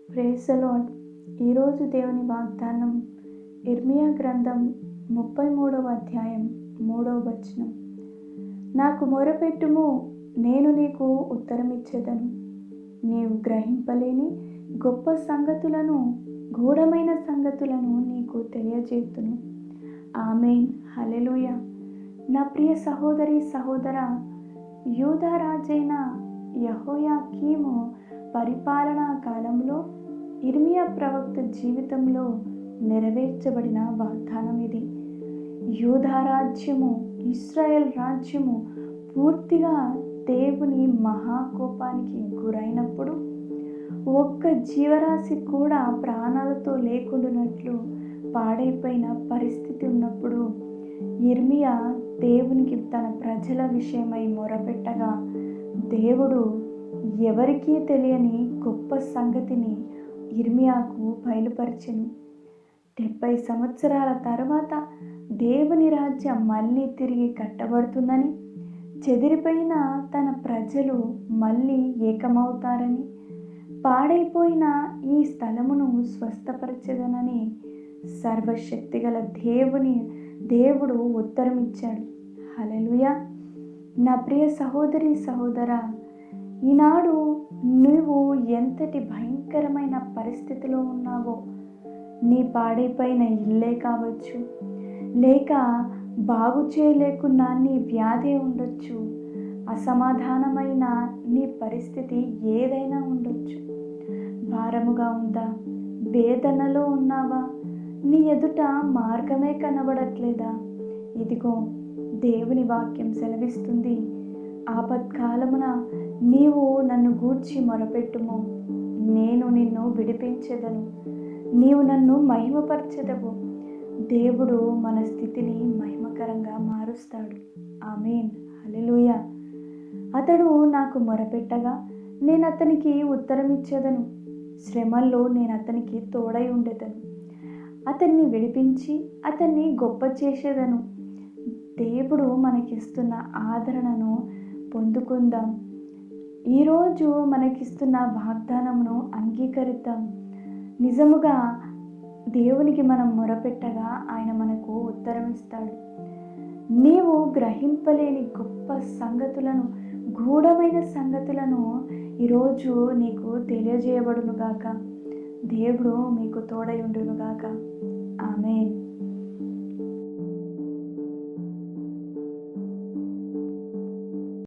Praise the lord. ఈరోజు దేవుని వాగ్దానం ఇర్మియా గ్రంథం 33వ అధ్యాయం 3వ వచనం. నాకు మొరపెట్టుము, నేను నీకు ఉత్తరమిచ్చేదను. నీవు గ్రహింపలేని గొప్ప సంగతులను, గూఢమైన సంగతులను నీకు తెలియజేతును. ఆమేన్. హల్లెలూయా. నా ప్రియ సహోదరి సహోదరా, యూదా రాజైన యెహోయాకీము పరిపాలనా కాలంలో ఇర్మియా ప్రవక్త జీవితంలో నెరవేర్చబడిన వాగ్దానం ఇది. యూదా రాజ్యము, ఇశ్రాయేల్ రాజ్యము పూర్తిగా దేవుని మహాకోపానికి గురైనప్పుడు, ఒక్క జీవరాశి కూడా ప్రాణాలతో లేకుండానట్లు పాడైపోయిన పరిస్థితి ఉన్నప్పుడు ఇర్మియా దేవునికి తన ప్రజల విషయమై మొరపెట్టగా, దేవుడు ఎవరికీ తెలియని గొప్ప సంగతిని ఇర్మియాకు బయలుపరిచెను. 70 సంవత్సరాల తర్వాత దేవుని రాజ్యం మళ్ళీ తిరిగి కట్టబడుతుందని, చెదిరిపోయిన తన ప్రజలు మళ్ళీ ఏకమవుతారని, పాడైపోయిన ఈ స్థలమును స్వస్థపరచెదనని సర్వశక్తిగల దేవుడు ఉత్తరమిచ్చాడు. హల్లెలూయా. నా ప్రియ సహోదరి సహోదరా, ఈనాడు నువ్వు ఎంతటి భయంకరమైన పరిస్థితిలో ఉన్నావో, నీ పాడైపోయిన ఇల్లే కావచ్చు, లేక బాగు చేయలేకున్నా నీ వ్యాధి ఉండొచ్చు, అసమాధానమైన నీ పరిస్థితి ఏదైనా ఉండొచ్చు. భారముగా ఉందా? వేదనలో ఉన్నావా? నీ ఎదుట మార్గమే కనబడట్లేదా? ఇదిగో దేవుని వాక్యం సెలవిస్తుంది, ఆపత్కాలమున నీవు నన్ను గూర్చి మొరపెట్టుము, నేను నిన్ను విడిపించెదను, నీవు నన్ను మహిమపరచెదవు. దేవుడు మన స్థితిని మహిమకరంగా మారుస్తాడు. ఆమేన్. హల్లెలూయా. అతడు నాకు మొరపెట్టగా నేను అతనికి ఉత్తరమిచ్చేదను. శ్రమల్లో నేను అతనికి తోడై ఉండేదను. అతన్ని విడిపించి అతన్ని గొప్ప చేసేదను. దేవుడు మనకిస్తున్న ఆదరణను పొందుకుందాం. ఈరోజు మనకిస్తున్న వాగ్దానమును అంగీకరిద్దాం. నిజముగా దేవునికి మనం మొరపెట్టగా ఆయన మనకు ఉత్తరం ఇస్తాడు. నీవు గ్రహింపలేని గొప్ప సంగతులను, గూఢమైన సంగతులను ఈరోజు నీకు తెలియజేయబడునుగాక. దేవుడు మీకు తోడై ఉండునుగాక. ఆమేన్.